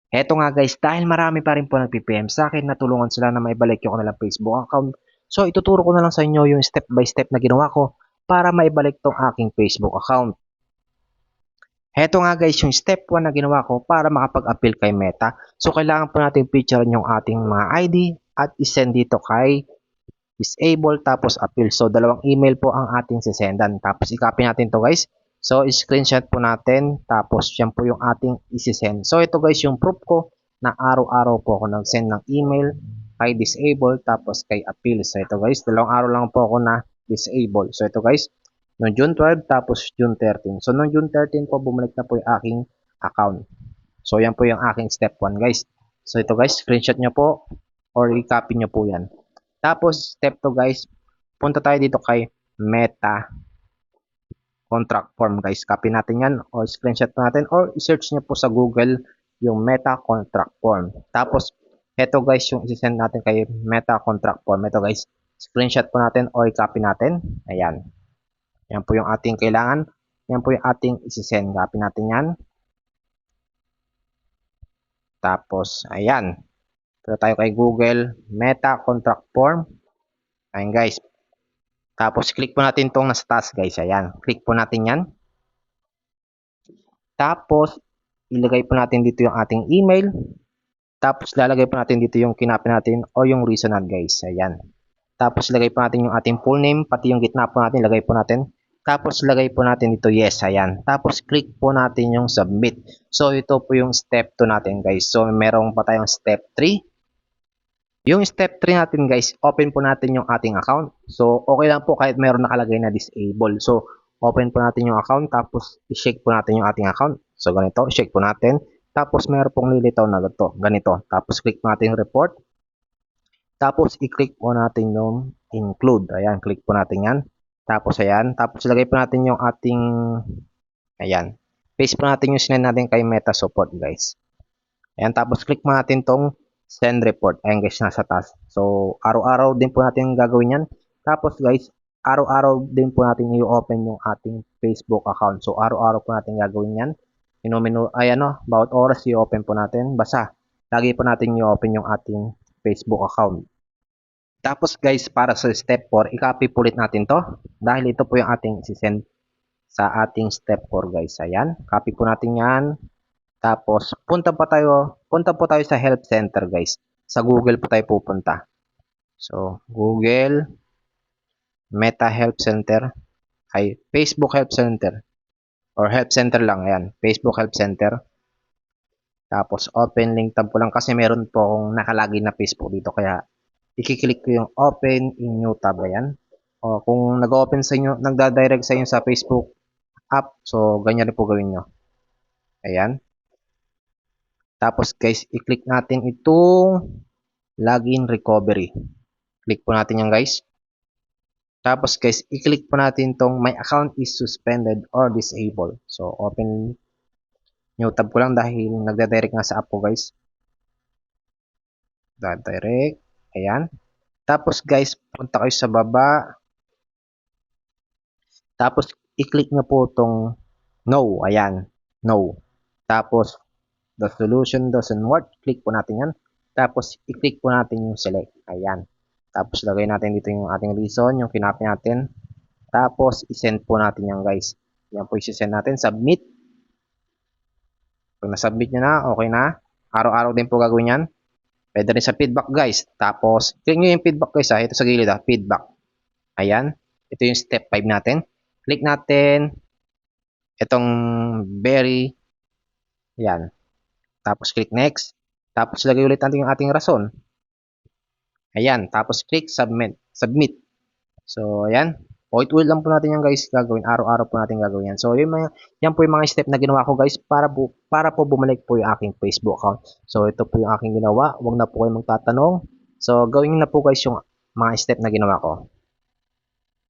Eto nga guys, dahil marami pa rin po nag-PM sa akin, natulungan sila na maibalik yung kanilang Facebook account. So ituturo ko na lang sa inyo yung step by step na ginawa ko para maibalik tong aking Facebook account. Heto nga guys yung step 1 na ginawa ko para makapag-appeal kay Meta. So kailangan po natin picturean yung ating mga ID at isend dito kay disable tapos appeal. So dalawang email po ang ating sisendan. Tapos i-copy natin to guys. So screenshot po natin tapos yan po yung ating isisend. So ito guys yung proof ko na araw-araw po ako nag-send ng email kay disable tapos kay appeal. So ito guys, dalawang araw lang po ako na disable. So ito guys, noong June 12 tapos June 13. So noong June 13 po bumalik na po yung aking account. So yan po yung aking step 1 guys. So ito guys, screenshot nyo po or i-copy nyo po yan. Tapos step 2 guys, punta tayo dito kay Meta contract form guys. Copy natin yan or screenshot natin or i-search nyo po sa Google yung Meta contract form. Tapos eto guys yung i-send natin kay Meta contract form. Ito guys, screenshot po natin or i-copy natin. Ayan. Yan po yung ating kailangan. Yan po yung ating isi-send. Copy natin yan. Tapos, ayan. Punta tayo kay Google Meta Contract Form. Ayan guys. Tapos, click po natin itong nasa taas guys. Ayan. Click po natin yan. Tapos, ilagay po natin dito yung ating email. Tapos, lalagay po natin dito yung kinapin natin o yung reasonan guys. Ayan. Tapos, ilagay po natin yung ating full name. Pati yung gitna po natin, ilagay po natin. Tapos, lagay po natin dito yes. Ayan. Tapos, click po natin yung submit. So, ito po yung step 2 natin guys. So, meron pa tayong step 3. Yung step 3 natin guys, open po natin yung ating account. So, okay lang po kahit meron nakalagay na disable. So, open po natin yung account, tapos i-shake po natin yung ating account. So, ganito, shake po natin. Tapos, meron pong lilitaw na ganito. Tapos, click natin yung report. Tapos, i-click po natin yung include. Ayan, click po natin yan. Tapos, ayan. Tapos, lagay po natin yung ating, ayan. Paste po natin yung sinend natin kay Meta Support, guys. Ayan, tapos, click mo natin tong send report. Ayan, guys, nasa taas. So, araw-araw din po natin gagawin yan. Tapos, guys, araw-araw din po natin i-open yung ating Facebook account. So, araw-araw po natin gagawin yan. Ayan o, bawat oras i-open po natin. Basta, lagi po natin i-open yung ating Facebook account. Tapos guys, para sa step 4, i-copy ulit natin to. Dahil ito po yung ating isi-send sa ating step 4 guys. Ayan, copy po natin yan. Tapos, punta po tayo sa help center guys. Sa Google po tayo pupunta. So, Google, Meta Help Center, ay Facebook Help Center. Or Help Center lang, ayan. Facebook Help Center. Tapos, open link tab po lang kasi meron po akong nakalagin na Facebook dito. Kaya, i-click ko yung open in new tab. Ayan. O, kung nag-open sa inyo, nagda-direct sa inyo sa Facebook app. So, ganyan rin po gawin nyo. Ayan. Tapos, guys, i-click natin itong login recovery. Click po natin yan, guys. Tapos, guys, i-click po natin itong my account is suspended or disabled. So, open new tab ko lang dahil nagda-direct nga sa app ko, guys. Direct. Ayan. Tapos, guys, punta kayo sa baba. Tapos, i-click nyo po itong no. Ayan. No. Tapos, the solution doesn't work. Click po natin yan. Tapos, i-click po natin yung select. Ayan. Tapos, lagay natin dito yung ating reason, yung kinapin natin. Tapos, i-send po natin yan, guys. Yan po i-send natin. Submit. Pag na-submit nyo na, okay na. Araw-araw din po gagawin yan. Pwede rin sa feedback, guys. Tapos, click nyo yung feedback, guys. Ito sa gilid, feedback. Ayan. Ito yung step 5 natin. Click natin itong very. Ayan. Tapos, click next. Tapos, lagay ulit natin yung ating rason. Ayan. Tapos, click submit. Submit. So, ayan. Wait lang po natin yan, guys. Gagawin. Araw-araw po natin gagawin yan. So, yan po yung mga step na ginawa ko, guys, para po bumalik po yung aking Facebook account. So, ito po yung aking ginawa. Huwag na po kayo magtatanong. So, gawin na po, guys, yung mga step na ginawa ko.